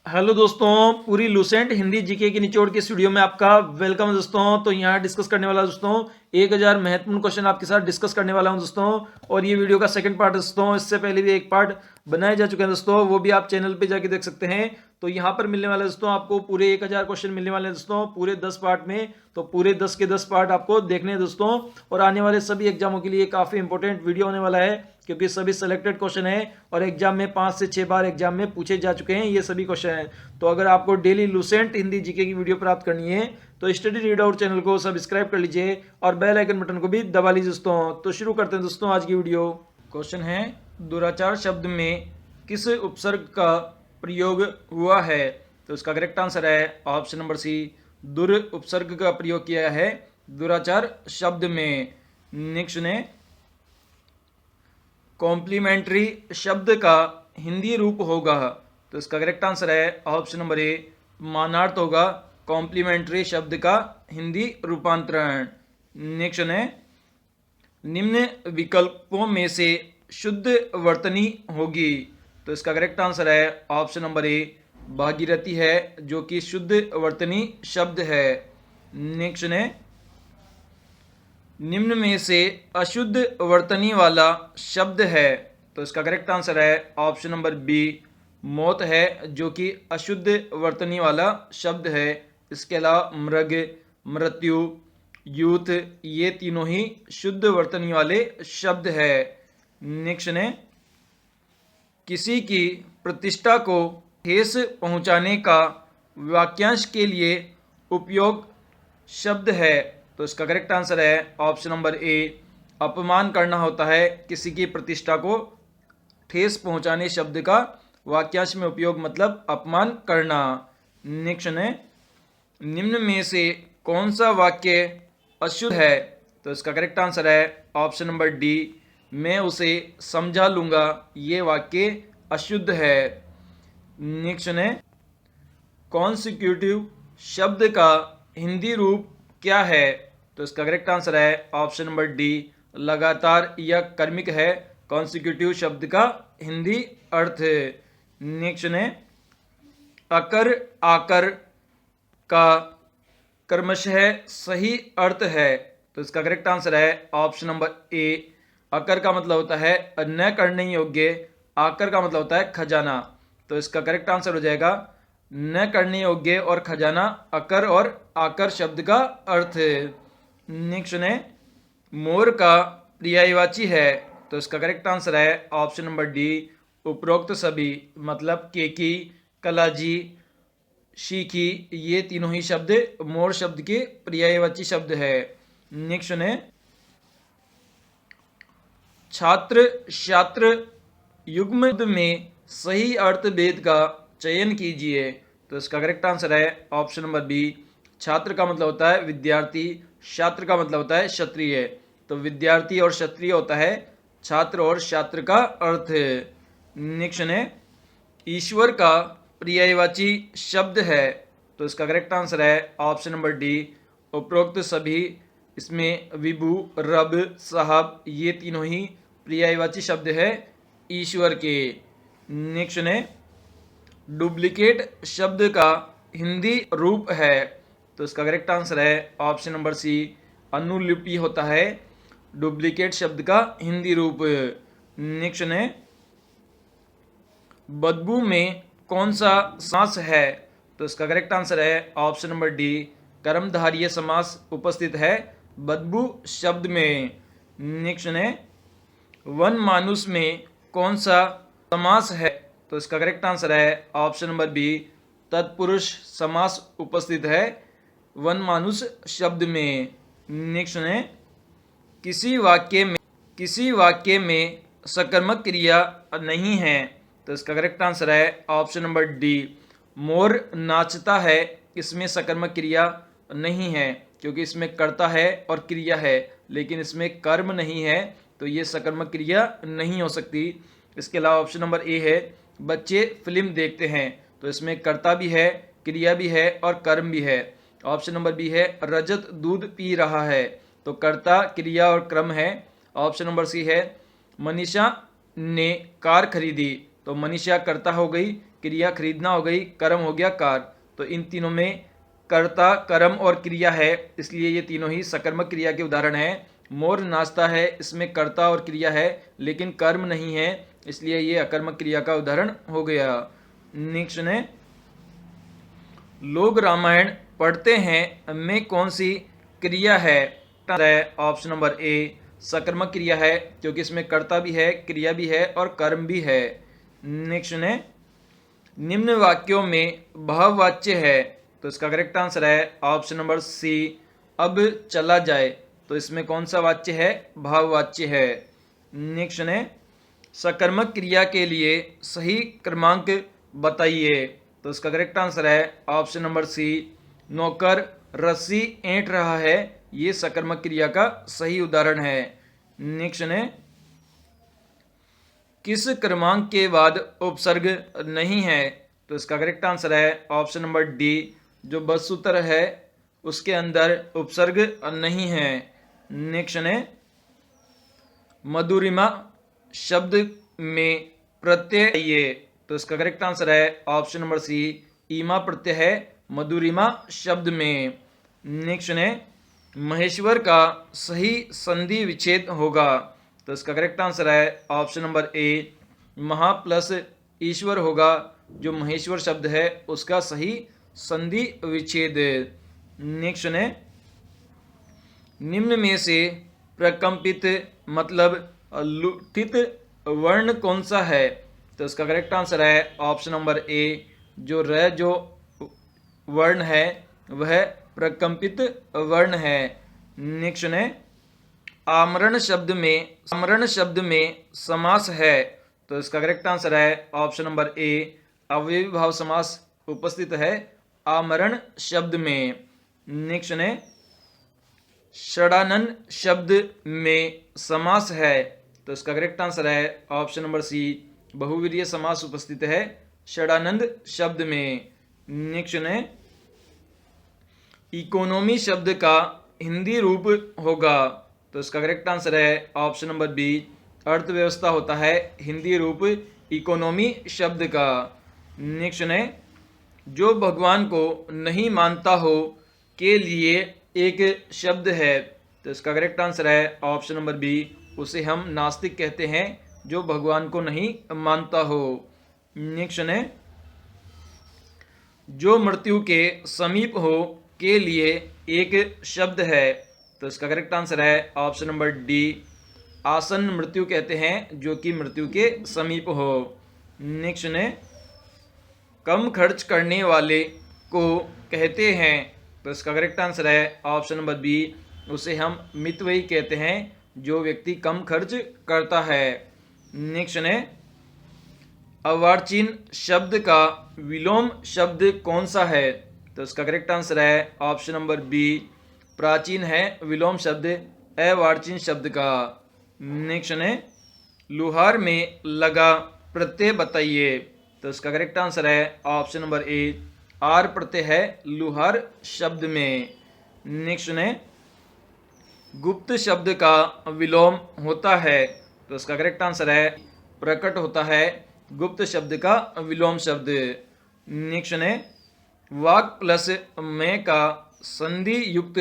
Hello दोस्तों, पूरी Lucent Hindi GK की निचोड़ के स्टूडियो में आपका वेलकम है दोस्तों। तो यहाँ डिस्कस करने वाला दोस्तों 1000 महत्वपूर्ण क्वेश्चन आपके साथ डिस्कस करने वाला हूं दोस्तों। और ये वीडियो का सेकंड पार्ट दोस्तों, इससे पहले भी एक पार्ट बनाए जा चुके हैं दोस्तों, वो भी आप चैनल पे जाके देख सकते हैं। तो यहाँ पर मिलने वाले दोस्तों आपको पूरे 1000 क्वेश्चन मिलने वाले हैं दोस्तों, पूरे 10 पार्ट में। तो पूरे 10 के 10 पार्ट आपको देखने हैं दोस्तों। और आने वाले सभी एग्जामों के लिए काफी इंपॉर्टेंट वीडियो होने वाला है, क्योंकि सभी सिलेक्टेड क्वेश्चन है और एग्जाम में 5 से 6 बार एग्जाम में पूछे जा चुके हैं ये सभी क्वेश्चन हैं। तो अगर आपको डेली लूसेंट हिंदी जीके की वीडियो प्राप्त करनी है तो स्टडी रीड आउट चैनल को सब्सक्राइब कर लीजिए और बेल आइकन बटन को भी दबा लीजिए दोस्तों। तो शुरू करते हैं दोस्तों आज की वीडियो। क्वेश्चन है, दुराचार शब्द में किस उपसर्ग का प्रयोग हुआ है? तो इसका करेक्ट आंसर है ऑप्शन नंबर सी, दुर उपसर्ग का प्रयोग किया है दुराचार शब्द में। नेक्स्ट ने, कॉम्प्लीमेंट्री शब्द का हिंदी रूप होगा? तो इसका करेक्ट आंसर है ऑप्शन नंबर ए, मानार्थ होगा कॉम्प्लीमेंट्री शब्द का हिंदी रूपांतरण। नेक्स्ट है, निम्न विकल्पों में से शुद्ध वर्तनी होगी? तो इसका करेक्ट आंसर है ऑप्शन नंबर ए, भागीरथी है जो कि शुद्ध वर्तनी शब्द है। नेक्स्ट है, निम्न में से अशुद्ध वर्तनी वाला शब्द है? तो इसका करेक्ट आंसर है ऑप्शन नंबर बी, मौत है जो कि अशुद्ध वर्तनी वाला शब्द है। इसके अलावा मृग, मृत्यु, यूथ, ये तीनों ही शुद्ध वर्तनी वाले शब्द है। नेक्स्ट ने, किसी की प्रतिष्ठा को ठेस पहुंचाने का वाक्यांश के लिए उपयोग शब्द है? तो इसका करेक्ट आंसर है ऑप्शन नंबर ए, अपमान करना होता है किसी की प्रतिष्ठा को ठेस पहुंचाने शब्द का वाक्यांश में उपयोग मतलब अपमान करना। नेक्स्ट है, निम्न में से कौन सा वाक्य अशुद्ध है? तो इसका करेक्ट आंसर है ऑप्शन नंबर डी, मैं उसे समझा लूंगा, ये वाक्य अशुद्ध है। नेक्स्ट है, कॉन्सिक्यूटिव शब्द का हिंदी रूप क्या है? तो इसका करेक्ट आंसर है ऑप्शन नंबर डी, लगातार या कर्मिक है कॉन्सिक्यूटिव शब्द का हिंदी अर्थ। नेक्स्ट है, अकर आकर का क्रमशः सही अर्थ है? तो इसका करेक्ट आंसर है ऑप्शन नंबर ए, अकर का मतलब होता है न करने योग्य, आकर का मतलब होता है खजाना। तो इसका करेक्ट आंसर हो जाएगा न करने योग्य और खजाना, अकर और आकर शब्द का अर्थ। नेक्स्ट ने, मोर का पर्यायवाची है? तो इसका करेक्ट आंसर है ऑप्शन नंबर डी, उपरोक्त सभी, मतलब केकी, कलाजी, शीखी, ये तीनों ही शब्द मोर शब्द के पर्यायवाची शब्द है। नेक्स्ट ने, छात्र शात्र युग्म में सही अर्थ भेद का चयन कीजिए? तो इसका करेक्ट आंसर है ऑप्शन नंबर बी, छात्र का मतलब होता है विद्यार्थी, शात्र का मतलब होता है क्षत्रिय। तो विद्यार्थी और क्षत्रिय होता है छात्र और शात्र का अर्थ। नेक्स्ट है, ईश्वर का पर्यायवाची शब्द है? तो इसका करेक्ट आंसर है ऑप्शन नंबर डी, उपरोक्त सभी, इसमें विभु, रब, साहब, ये तीनों ही पर्यायवाची शब्द है ईश्वर के। नेक्स्ट है, डुप्लीकेट शब्द का हिंदी रूप है? तो इसका करेक्ट आंसर है ऑप्शन नंबर सी, अनुलिपि होता है डुप्लीकेट शब्द का हिंदी रूप। नेक्स्ट है, बदबू में कौन सा समास है? तो इसका करेक्ट आंसर है ऑप्शन नंबर डी, कर्मधारय समास उपस्थित है बदबू शब्द में। नेक्स्ट है, वन मानुष में कौन सा समास है? तो इसका करेक्ट आंसर है ऑप्शन नंबर बी, तत्पुरुष समास उपस्थित है वन मानुष शब्द में। नेक्स्ट है, किसी वाक्य में सकर्मक क्रिया नहीं है? तो इसका करेक्ट आंसर है ऑप्शन नंबर डी, मोर नाचता है, इसमें सकर्मक क्रिया नहीं है, क्योंकि इसमें कर्ता है और क्रिया है लेकिन इसमें कर्म नहीं है, तो ये सकर्मक क्रिया नहीं हो सकती। इसके अलावा ऑप्शन नंबर ए है, बच्चे फिल्म देखते हैं, तो इसमें कर्ता भी है, क्रिया भी है और कर्म भी है। ऑप्शन नंबर बी है, रजत दूध पी रहा है, तो कर्ता, क्रिया और क्रम है। ऑप्शन नंबर सी है, मनीषा ने कार खरीदी, तो मनीषा कर्ता हो गई, क्रिया खरीदना हो गई, कर्म हो गया कार। तो इन तीनों में कर्ता, कर्म और क्रिया है, इसलिए ये तीनों ही सकर्मक क्रिया के उदाहरण हैं। मोर नाचता है, इसमें कर्ता और क्रिया है लेकिन कर्म नहीं है, इसलिए ये अकर्मक क्रिया का उदाहरण हो गया। नेक्स्ट है, लोग रामायण पढ़ते हैं में कौन सी क्रिया है? ऑप्शन नंबर ए सकर्मक क्रिया है, क्योंकि इसमें कर्ता भी है, क्रिया भी है और कर्म भी है। नेक्स्ट है, निम्न वाक्यों में भाववाच्य है, तो इसका करेक्ट आंसर है ऑप्शन नंबर सी, अब चला जाए। तो इसमें कौन सा वाच्य है? भाववाच्य है। नेक्स्ट है, सकर्मक क्रिया के लिए सही क्रमांक बताइए, तो इसका करेक्ट आंसर है ऑप्शन नंबर सी, नौकर रस्सी ऐंठ रहा है, ये सकर्मक क्रिया का सही उदाहरण है। नेक्स्ट है, किस क्रमांक के बाद उपसर्ग नहीं है? तो इसका करेक्ट आंसर है ऑप्शन नंबर डी, जो बस सूत्र है उसके अंदर उपसर्ग नहीं है। नेक्स्ट है, मधुरिमा शब्द में प्रत्यय ये, तो इसका करेक्ट आंसर है ऑप्शन नंबर सी, ईमा प्रत्यय है मधुरिमा शब्द में। नेक्स्ट है, महेश्वर का सही संधि विच्छेद होगा, तो इसका करेक्ट आंसर है ऑप्शन नंबर ए, महा प्लस ईश्वर होगा, जो महेश्वर शब्द है उसका सही संधि विच्छेद। नेक्स्ट है, निम्न में से प्रकंपित मतलब लुठित वर्ण कौन सा है? तो इसका करेक्ट आंसर है ऑप्शन नंबर ए, जो र जो वर्ण है वह प्रकंपित वर्ण है। नेक्स्ट है, आमरण शब्द में समास है, तो इसका करेक्ट आंसर है ऑप्शन नंबर ए, अव्ययी भाव समास उपस्थित है आमरण शब्द में। नेक्स्ट है, षडानन शब्द में समास है, तो इसका करेक्ट आंसर है ऑप्शन नंबर सी, बहुवीर्य समास उपस्थित है षडानंद शब्द में। नेक्स्ट है, इकोनॉमी शब्द का हिंदी रूप होगा, तो इसका करेक्ट आंसर है ऑप्शन नंबर बी, अर्थव्यवस्था होता है हिंदी रूप इकोनॉमी शब्द का। नेक्स्ट है, जो भगवान को नहीं मानता हो के लिए एक शब्द है, तो इसका करेक्ट आंसर है ऑप्शन नंबर बी, उसे हम नास्तिक कहते हैं जो भगवान को नहीं मानता हो। नेक्स्ट है, जो मृत्यु के समीप हो के लिए एक शब्द है, तो इसका करेक्ट आंसर है ऑप्शन नंबर डी, आसन्न मृत्यु कहते हैं जो कि मृत्यु के समीप हो। नेक्स्ट है, कम खर्च करने वाले को कहते हैं, तो इसका करेक्ट आंसर है ऑप्शन नंबर बी, उसे हम मितव्ययी कहते हैं जो व्यक्ति कम खर्च करता है। नेक्स्ट है, अर्वाचीन शब्द का विलोम शब्द कौन सा है? तो इसका करेक्ट आंसर है ऑप्शन नंबर बी, प्राचीन है विलोम शब्द अर्वाचीन शब्द का। नेक्स्ट है, लुहार में लगा प्रत्यय बताइए, तो इसका करेक्ट आंसर है ऑप्शन नंबर ए, आर प्रत्यय है लुहार शब्द में। नेक्स्ट है, गुप्त शब्द का विलोम होता है, तो इसका करेक्ट आंसर है प्रकट होता है गुप्त शब्द का विलोम शब्द। नेक्स्ट है, वाक प्लस में का संधि युक्त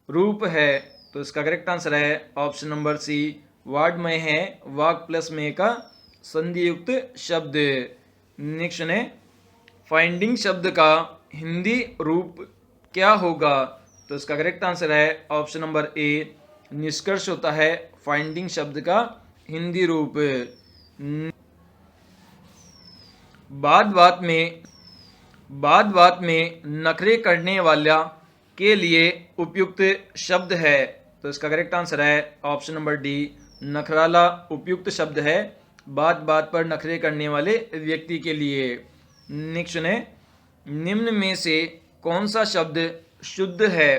रूप है, तो इसका करेक्ट आंसर है ऑप्शन नंबर सी, वाड में है वाक प्लस में का संधि युक्त शब्द। नेक्स्ट है, फाइंडिंग शब्द का हिंदी रूप क्या होगा? तो इसका करेक्ट आंसर है ऑप्शन नंबर ए, निष्कर्ष होता है फाइंडिंग शब्द का हिंदी रूप। बात बात में नखरे करने वाला के लिए उपयुक्त शब्द है, तो इसका करेक्ट आंसर है ऑप्शन नंबर डी, नखराला उपयुक्त शब्द है बात बात पर नखरे करने वाले व्यक्ति के लिए। नेक्स्ट है, निम्न में से कौन सा शब्द शुद्ध है?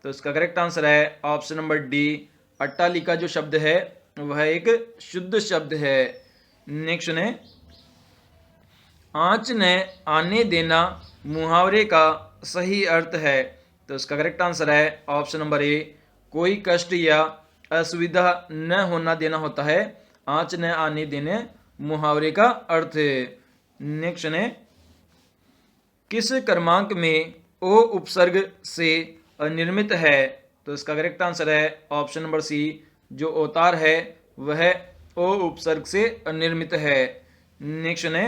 तो इसका करेक्ट आंसर है ऑप्शन नंबर डी, अट्टालिका जो शब्द है वह एक शुद्ध शब्द है। नेक्स्ट है, आँच न आने देना मुहावरे का सही अर्थ है, तो इसका करेक्ट आंसर है ऑप्शन नंबर ए, कोई कष्ट या असुविधा न होना देना होता है आँच न आने देने मुहावरे का अर्थ। नेक्स्ट है, किस क्रमांक में ओ उपसर्ग से निर्मित है? तो इसका करेक्ट आंसर है ऑप्शन नंबर सी, जो ओतार है वह ओ उपसर्ग से निर्मित है। नेक्स्ट है,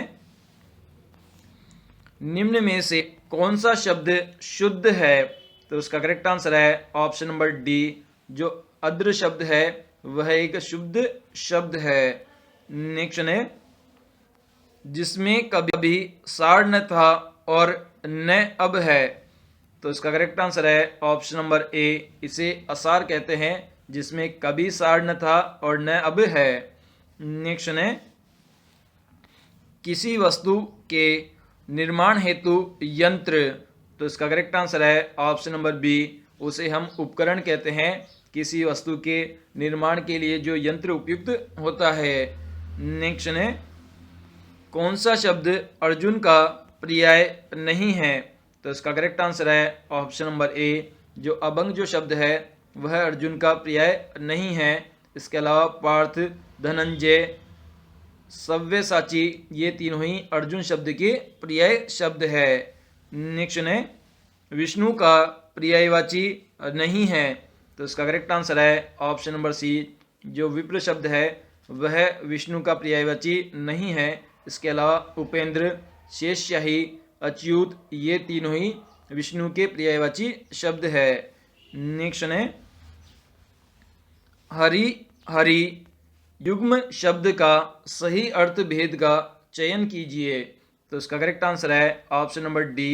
निम्न में से कौन सा शब्द शुद्ध है? तो इसका करेक्ट आंसर है ऑप्शन नंबर डी, जो अद्र शब्द है वह एक शुद्ध शब्द है। नेक्स्ट है, जिसमें कभी सार न था और न अब है। तो इसका करेक्ट आंसर है ऑप्शन नंबर ए, इसे असार कहते हैं, जिसमें कभी सार न था और न अब है। नेक्स्ट है, किसी वस्तु के निर्माण हेतु यंत्र। तो इसका करेक्ट आंसर है ऑप्शन नंबर बी, उसे हम उपकरण कहते हैं, किसी वस्तु के निर्माण के लिए जो यंत्र उपयुक्त होता है। नेक्स्ट है, कौन सा शब्द अर्जुन का पर्याय नहीं है? तो इसका करेक्ट आंसर है ऑप्शन नंबर ए, जो अभंग जो शब्द है वह अर्जुन का पर्याय नहीं है। इसके अलावा पार्थ, धनंजय, सव्यसाची ये तीनों ही अर्जुन शब्द के पर्याय शब्द है। नेक्स्ट है, विष्णु का पर्यायवाची नहीं है। तो इसका करेक्ट आंसर है ऑप्शन नंबर सी, जो विप्र शब्द है वह विष्णु का पर्यायवाची नहीं है। इसके अलावा उपेंद्र, शेषशाही, अच्युत ये तीनों ही विष्णु के पर्यायवाची शब्द है। नेक्स्ट है, हरि हरि युग्म शब्द का सही अर्थ भेद का चयन कीजिए। तो इसका करेक्ट आंसर है ऑप्शन नंबर डी,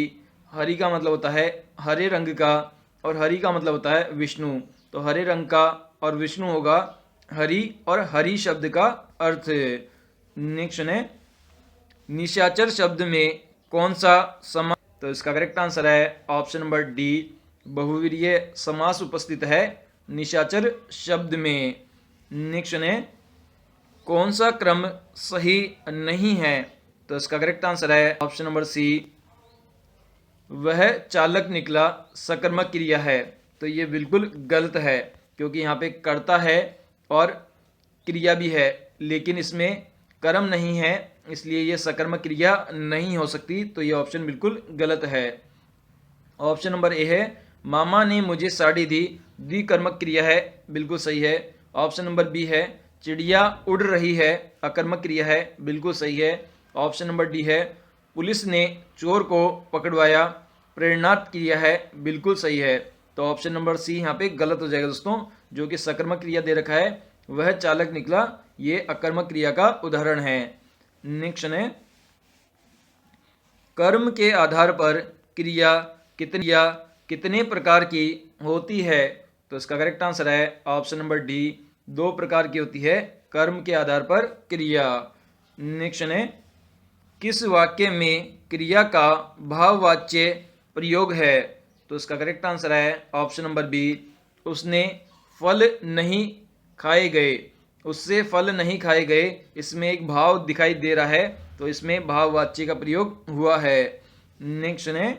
हरि का मतलब होता है हरे रंग का और हरि का मतलब होता है विष्णु। तो हरे रंग का और विष्णु होगा हरि और हरि शब्द का अर्थ। नेक्स्ट है, निशाचर शब्द में कौन सा समास? तो इसका करेक्ट आंसर है ऑप्शन नंबर डी, बहुवीर्य समास उपस्थित है निशाचर शब्द में। नेक्स्ट है, कौन सा क्रम सही नहीं है? तो इसका करेक्ट आंसर है ऑप्शन नंबर सी, वह चालक निकला सकर्मक क्रिया है। तो ये बिल्कुल गलत है, क्योंकि यहाँ पे कर्ता है और क्रिया भी है, लेकिन इसमें कर्म नहीं है, इसलिए ये सकर्मक क्रिया नहीं हो सकती। तो ये ऑप्शन बिल्कुल गलत है। ऑप्शन नंबर ए है, मामा ने मुझे साड़ी दी, द्विकर्मक क्रिया है, बिल्कुल सही है। ऑप्शन नंबर बी है, चिड़िया उड़ रही है, अकर्मक क्रिया है, बिल्कुल सही है। ऑप्शन नंबर डी है, पुलिस ने चोर को पकड़वाया, प्रेरणार्थ क्रिया है, बिल्कुल सही है। तो ऑप्शन नंबर सी यहाँ पे गलत हो जाएगा दोस्तों, जो कि सकर्मक क्रिया दे रखा है वह चालक निकला, ये अकर्मक क्रिया का उदाहरण है। नेक्स्ट है, कर्म के आधार पर क्रिया कितने प्रकार की होती है? तो इसका करेक्ट आंसर है ऑप्शन नंबर डी, 2 प्रकार की होती है कर्म के आधार पर क्रिया। नेक्स्ट है, किस वाक्य में क्रिया का भाववाच्य प्रयोग है? तो इसका करेक्ट आंसर है ऑप्शन नंबर बी, उसने फल नहीं खाए गए, उससे फल नहीं खाए गए, इसमें एक भाव दिखाई दे रहा है, तो इसमें भाववाच्य का प्रयोग हुआ है। नेक्स्ट है,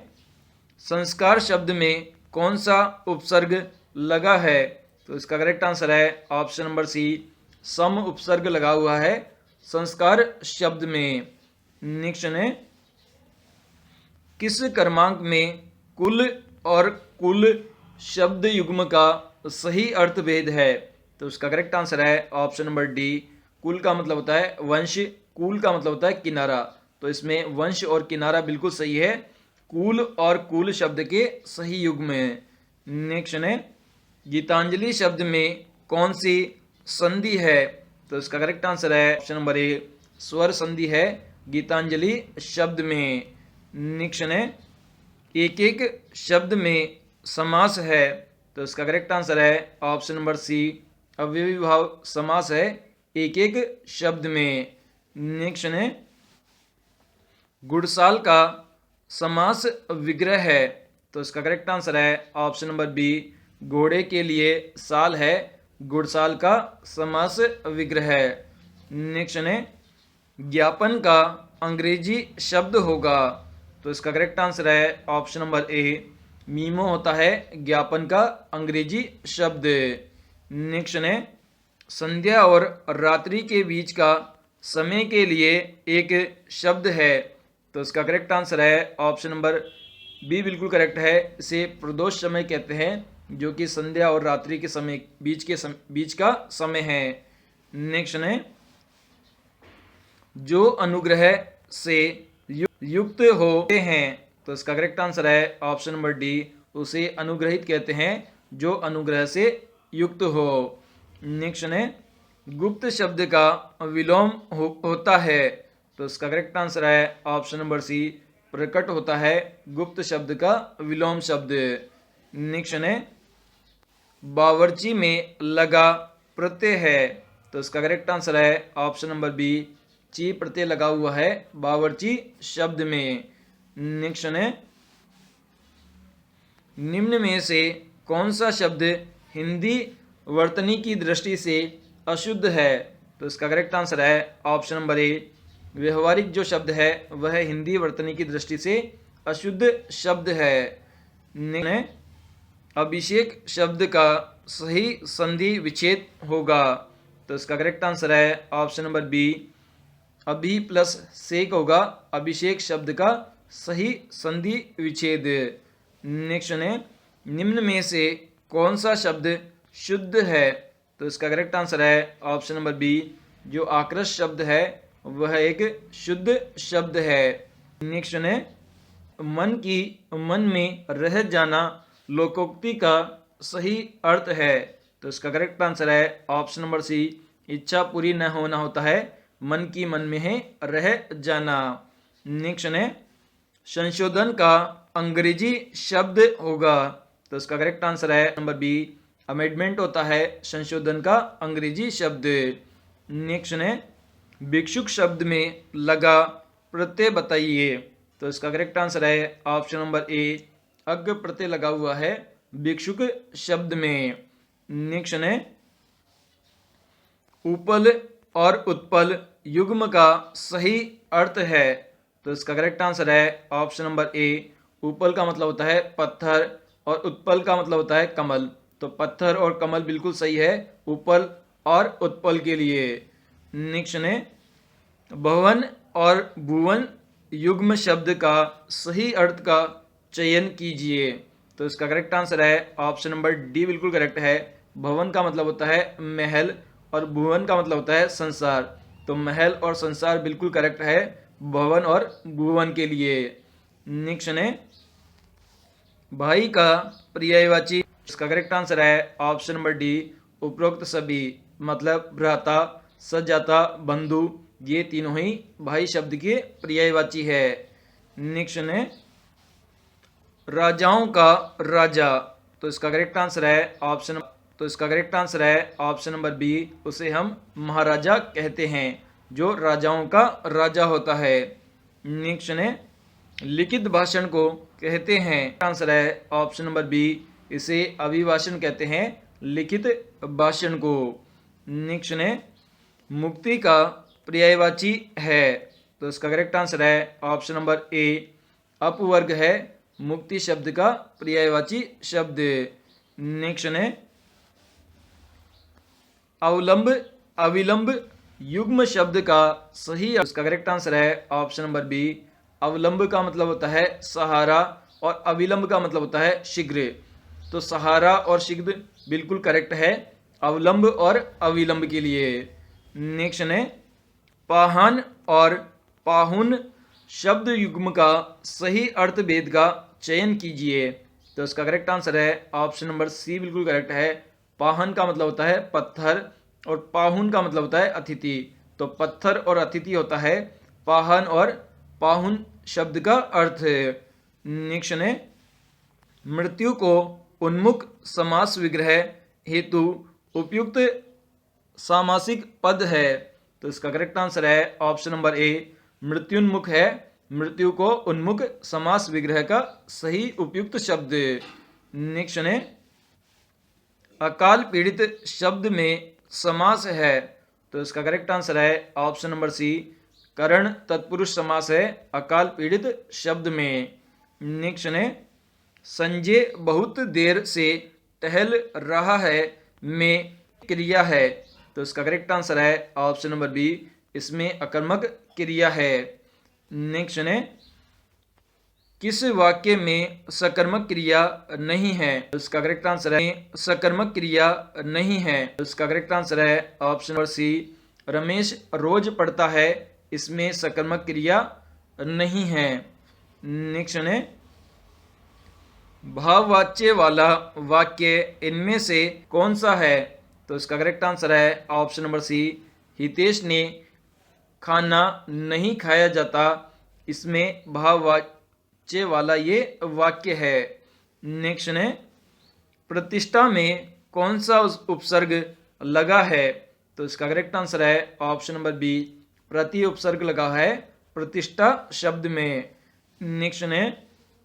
संस्कार शब्द में कौन सा उपसर्ग लगा है? तो इसका करेक्ट आंसर है ऑप्शन नंबर सी, सम उपसर्ग लगा हुआ है संस्कार शब्द में। नेक्स्ट है, किस क्रमांक में कुल और कुल शब्द युग्म का सही अर्थ भेद है? तो उसका करेक्ट आंसर है ऑप्शन नंबर डी, कुल का मतलब होता है वंश, कुल का मतलब होता है किनारा। तो इसमें वंश और किनारा बिल्कुल सही है, कुल और कुल शब्द के सही युग्म है। नेक्स्ट है, गीतांजलि शब्द में कौन सी संधि है? तो इसका करेक्ट आंसर है ऑप्शन नंबर ए, स्वर संधि है गीतांजलि शब्द में। नेक्स्ट है, एक एक शब्द में समास है। तो इसका करेक्ट आंसर है ऑप्शन नंबर सी, अव्ययी भाव समास है एक एक शब्द में। नेक्स्ट है, गुड़साल का समास विग्रह है। तो इसका करेक्ट आंसर है ऑप्शन नंबर बी, घोड़े के लिए साल है गुड़साल का समास विग्रह है। नेक्स्ट है, ज्ञापन का अंग्रेजी शब्द होगा। तो इसका करेक्ट आंसर है ऑप्शन नंबर ए, मीमो होता है ज्ञापन का अंग्रेजी शब्द। नेक्स्ट है, संध्या और रात्रि के बीच का समय के लिए एक शब्द है। तो इसका करेक्ट आंसर है ऑप्शन नंबर बी बिल्कुल करेक्ट है। इसे प्रदोष समय कहते हैं, जो कि संध्या और रात्रि के समय बीच का समय है। नेक्स्ट है, जो अनुग्रह से युक्त होते हैं, तो इसका करेक्ट आंसर है ऑप्शन नंबर डी, उसे अनुग्रहित कहते हैं जो अनुग्रह से युक्त हो। नेक्स्ट है, गुप्त शब्द का विलोम होता है, तो इसका करेक्ट आंसर है ऑप्शन नंबर सी, प्रकट होता है गुप्त शब्द का विलोम शब्द। नेक्स्ट है, बावर्ची में लगा प्रत्यय है, तो इसका करेक्ट आंसर है ऑप्शन नंबर बी, ची प्रत्यय लगा हुआ है बावर्ची शब्द में। नेक्स्ट है, निम्न में से कौन सा शब्द हिंदी वर्तनी की दृष्टि से अशुद्ध है, तो इसका करेक्ट आंसर है ऑप्शन नंबर ए, व्यवहारिक जो शब्द है वह हिंदी वर्तनी की दृष्टि से अशुद्ध शब्द है। अभिषेक शब्द का सही संधि विच्छेद होगा, तो इसका करेक्ट आंसर है ऑप्शन नंबर बी, अभी प्लस सेक होगा अभिषेक शब्द का सही संधि विच्छेद। नेक्स्ट है, निम्न में से कौन सा शब्द शुद्ध है, तो इसका करेक्ट आंसर है ऑप्शन नंबर बी, जो आकृष्ट शब्द है वह एक शुद्ध शब्द है। नेक्स्ट है, मन में रह जाना लोकोक्ति का सही अर्थ है, तो इसका करेक्ट आंसर है ऑप्शन नंबर सी, इच्छा पूरी न होना होता है मन की मन में है रह जाना। नेक्स्ट है, संशोधन का अंग्रेजी शब्द होगा, तो इसका करेक्ट आंसर है नंबर बी, अमेंडमेंट होता है संशोधन का अंग्रेजी शब्द। नेक्स्ट है, भिक्षुक शब्द में लगा प्रत्यय बताइए, तो इसका करेक्ट आंसर है ऑप्शन नंबर ए, अग प्रत्यय लगा हुआ है भिक्षुक शब्द में। नेक्स्ट है, उपल और उत्पल युग्म का सही अर्थ है, तो इसका करेक्ट आंसर है ऑप्शन नंबर ए, उपल का मतलब होता है पत्थर और उत्पल का मतलब होता है कमल, तो पत्थर और कमल बिल्कुल सही है उपल और उत्पल के लिए। नेक्स्ट है, भवन और भुवन युग्म शब्द का सही अर्थ का चयन कीजिए, तो इसका करेक्ट आंसर है ऑप्शन नंबर डी बिल्कुल करेक्ट है। भवन का मतलब होता है महल और भुवन का मतलब होता है संसार, तो महल और संसार बिल्कुल करेक्ट है भवन और भुवन के लिए। नेक्स्ट है, भाई का पर्यायवाची, इसका करेक्ट आंसर है ऑप्शन नंबर डी, उपरोक्त सभी, मतलब भ्राता, सजाता, बंधु, ये तीनों ही भाई शब्द के पर्यायवाची है। नेक्स्ट है, राजाओं का राजा, तो इसका करेक्ट आंसर है ऑप्शन नंबर बी, उसे हम महाराजा कहते हैं जो राजाओं का राजा होता है। नेक्स्ट है, लिखित भाषण को कहते हैं, आंसर है ऑप्शन नंबर बी, इसे अभिभाषण कहते हैं लिखित भाषण को। नेक्स्ट है, मुक्ति का पर्यायवाची है, तो इसका करेक्ट आंसर है ऑप्शन नंबर ए, अपवर्ग है मुक्ति शब्द का पर्यायवाची शब्द। नेक्स्ट है, अवलंब अविलंब युग्म शब्द का सही, इसका करेक्ट आंसर है ऑप्शन नंबर बी, अवलंब का मतलब होता है सहारा और अविलंब का मतलब होता है शीघ्र, तो सहारा और शीघ्र बिल्कुल करेक्ट है अवलंब और अविलंब के लिए। नेक्स्ट है, पाहन और पाहुन शब्द युग्म का सही अर्थ भेद का चयन कीजिए, तो इसका करेक्ट आंसर है ऑप्शन नंबर सी बिल्कुल करेक्ट है। पाहन का मतलब होता है पत्थर और पाहुन का मतलब होता है अतिथि, तो पत्थर और अतिथि होता है पाहन और पाहुन शब्द का अर्थ। नेक्स्ट है, मृत्यु को उन्मुख समास विग्रह हेतु उपयुक्त सामासिक पद है, तो इसका करेक्ट आंसर है ऑप्शन नंबर ए, मृत्युन्मुख है मृत्यु को उन्मुख समास विग्रह का सही उपयुक्त शब्द। नेक्स्ट है, अकाल पीड़ित शब्द में समास है, तो इसका करेक्ट आंसर है ऑप्शन नंबर सी, करण तत्पुरुष समास है अकाल पीड़ित शब्द में। नेक्स्ट है, संजय बहुत देर से टहल रहा है में क्रिया है, तो इसका करेक्ट आंसर है ऑप्शन नंबर बी, इसमें अकर्मक क्रिया है। नेक्स्ट है, किस वाक्य में सकर्मक क्रिया नहीं है? इसका करेक्ट आंसर है सकर्मक क्रिया नहीं है। इसका करेक्ट आंसर है ऑप्शन नंबर सी, रमेश रोज पढ़ता है, इसमें सकर्मक क्रिया नहीं है। नेक्स्ट है भाववाच्य वाला वाक्य इनमें से कौन सा है? तो इसका करेक्ट आंसर है ऑप्शन नंबर सी, हितेश ने खाना नहीं खाया जाता, इसमें भाववाच्य वाला ये वाक्य है। नेक्स्ट है प्रतिष्ठा में कौन सा उपसर्ग लगा है? तो इसका करेक्ट आंसर है ऑप्शन नंबर बी, प्रति उपसर्ग लगा है प्रतिष्ठा शब्द में। नेक्स्ट है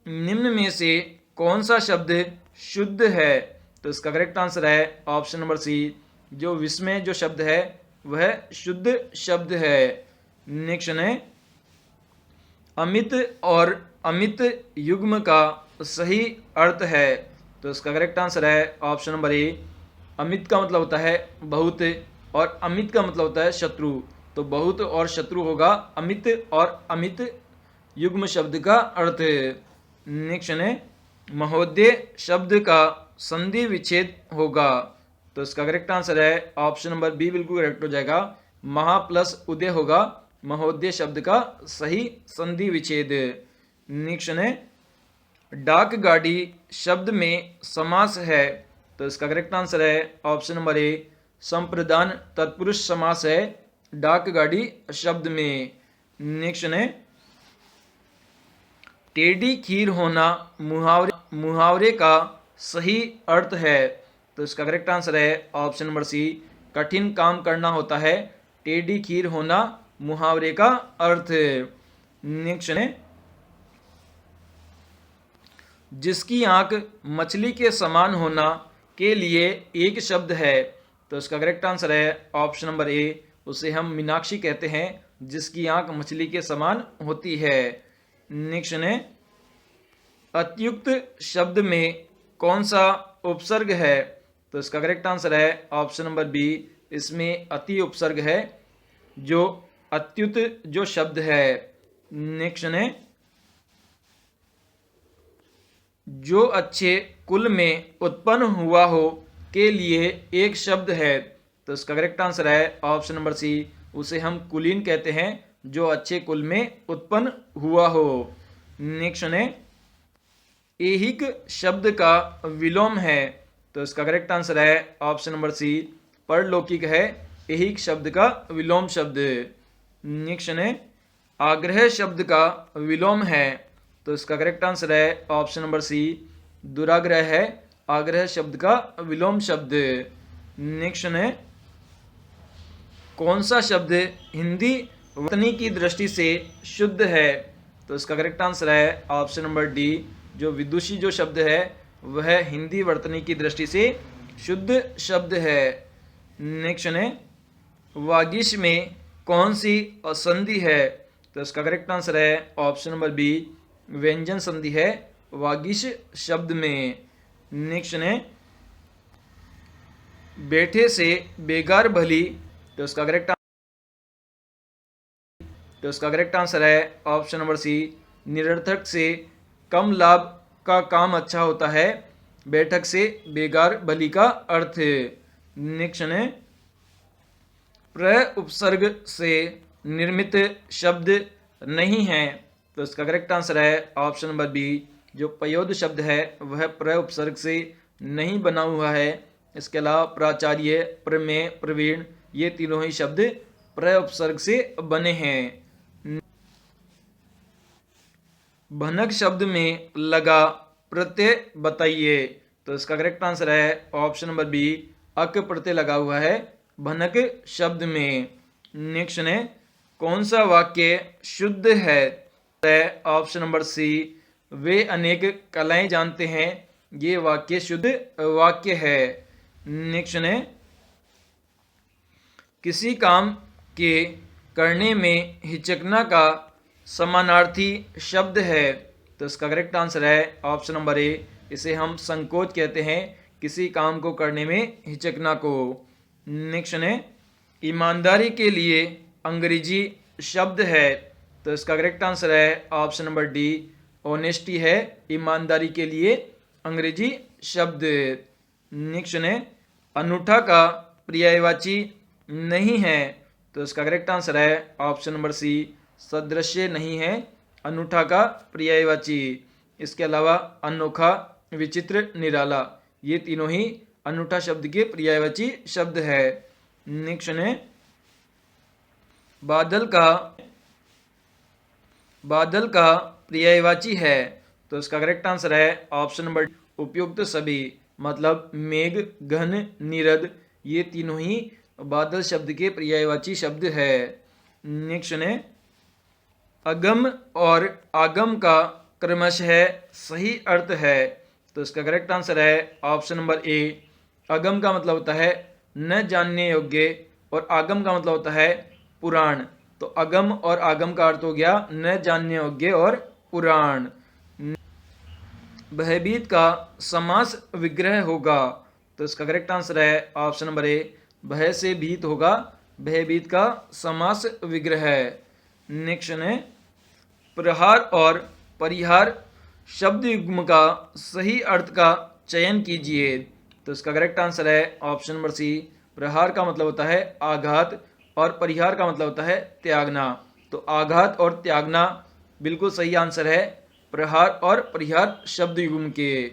निम्न में से कौन सा शब्द शुद्ध है? तो इसका करेक्ट आंसर है ऑप्शन नंबर सी, जो विस्मय जो शब्द है वह शुद्ध शब्द है। नेक्स्ट है अमित और अमित युग्म का सही अर्थ है? तो इसका करेक्ट आंसर है ऑप्शन नंबर ए, अमित का मतलब होता है बहुत और अमित का मतलब होता है शत्रु, तो बहुत और शत्रु होगा अमित और अमित युग्म शब्द का अर्थ। नेक्स्ट है महोदय शब्द का संधि विच्छेद होगा? तो इसका करेक्ट आंसर है ऑप्शन नंबर बी, बिल्कुल करेक्ट हो जाएगा, महा प्लस उदय होगा महोदय शब्द का सही संधि विच्छेद। नेक्स्ट है डाक गाड़ी शब्द में समास है? तो इसका करेक्ट आंसर है ऑप्शन नंबर ए, संप्रदान तत्पुरुष समास है डाक गाड़ी शब्द में। नेक्स्ट है टेढ़ी खीर होना मुहावरे का सही अर्थ है? तो इसका करेक्ट आंसर है ऑप्शन नंबर सी, कठिन काम करना होता है टेढ़ी खीर होना मुहावरे का अर्थ। नेक्स्ट है जिसकी आंख मछली के समान होना के लिए एक शब्द है? तो इसका करेक्ट आंसर है ऑप्शन नंबर ए, उसे हम मीनाक्षी कहते हैं जिसकी आंख मछली के समान होती है। नेक्स्ट है अत्युक्त शब्द में कौन सा उपसर्ग है? तो इसका करेक्ट आंसर है ऑप्शन नंबर बी, इसमें अति उपसर्ग है जो अत्युत जो शब्द है। नेक्स्ट है जो अच्छे कुल में उत्पन्न हुआ हो के लिए एक शब्द है? तो इसका करेक्ट आंसर है ऑप्शन नंबर सी, उसे हम कुलीन कहते हैं जो अच्छे कुल में उत्पन्न हुआ हो। नेक्स्ट है ऐहिक शब्द का विलोम है? तो इसका करेक्ट आंसर है ऑप्शन नंबर सी, परलौकिक है ऐहिक शब्द का विलोम शब्द। नेक्स्ट है आग्रह शब्द का विलोम है? तो इसका करेक्ट आंसर है ऑप्शन नंबर सी, दुराग्रह है आग्रह शब्द का विलोम शब्द। नेक्स्ट है कौन सा शब्द हिंदी वर्तनी की दृष्टि से शुद्ध है? तो इसका करेक्ट आंसर है ऑप्शन नंबर डी, जो विदुषी जो शब्द है वह हिंदी वर्तनी की दृष्टि से शुद्ध शब्द है। नेक्स्ट है वागीश में कौन सी संधि है? तो इसका करेक्ट आंसर है ऑप्शन नंबर बी, व्यंजन संधि है वागीश शब्द में। नेक्स्ट है बैठे से बेगार भली? तो इसका करेक्ट आंसर है ऑप्शन नंबर सी, निरर्थक से कम लाभ का काम अच्छा होता है बैठक से बेगार भली का अर्थ। नेक्स्ट है प्र उपसर्ग से निर्मित शब्द नहीं है? तो इसका करेक्ट आंसर है ऑप्शन नंबर बी, जो पयोद शब्द है वह प्र उपसर्ग से नहीं बना हुआ है। इसके अलावा प्राचार्य, प्रमेय, प्रवीण ये तीनों ही शब्द प्र उपसर्ग से बने हैं। भनक शब्द में लगा प्रत्यय बताइए? तो इसका करेक्ट आंसर है ऑप्शन नंबर बी, अक प्रत्यय लगा हुआ है भनक शब्द में। नेक्स्ट है कौन सा वाक्य शुद्ध है? ऑप्शन नंबर सी, वे अनेक कलाएं जानते हैं, ये वाक्य शुद्ध वाक्य है। नेक्स्ट है किसी काम के करने में हिचकना का समानार्थी शब्द है? तो इसका करेक्ट आंसर है ऑप्शन नंबर ए, इसे हम संकोच कहते हैं किसी काम को करने में हिचकना को। नेक्स्ट है ईमानदारी के लिए अंग्रेजी शब्द है? तो इसका करेक्ट आंसर है ऑप्शन नंबर डी, ऑनेस्टी है ईमानदारी के लिए अंग्रेजी शब्द। नेक्स्ट है अनूठा का पर्यायवाची नहीं है, तो इसका करेक्ट आंसर है ऑप्शन नंबर सी, सदृश्य नहीं है अनूठा का पर्यायवाची। इसके अलावा अनोखा, विचित्र, निराला, ये तीनों ही अनूठा शब्द के पर्यायवाची शब्द है। नेक्स्ट है बादल का पर्यायवाची है, तो इसका करेक्ट आंसर है ऑप्शन नंबर उपयुक्त सभी, मतलब मेघ, घन, नीरद, ये तीनों ही बादल शब्द के पर्यायवाची शब्द है। नेक्स्ट है अगम और आगम का क्रमशः सही अर्थ है, तो इसका करेक्ट आंसर है ऑप्शन नंबर ए। अगम का मतलब होता है न जानने योग्य और आगम का मतलब होता है पुराण, तो अगम और आगम का अर्थ हो गया न जानने योग्य और पुराण। भयभीत का समास विग्रह होगा, तो इसका करेक्ट आंसर है ऑप्शन नंबर ए, भय से भीत होगा, भयभीत का समास विग्रह है। नेक्स्ट है प्रहार और परिहार शब्द युग्म का सही अर्थ का चयन कीजिए, तो इसका करेक्ट आंसर है ऑप्शन नंबर सी, प्रहार का मतलब होता है आघात और परिहार का मतलब होता है त्यागना, तो आघात और त्यागना बिल्कुल सही आंसर है प्रहार और परिहार शब्द युग्म के।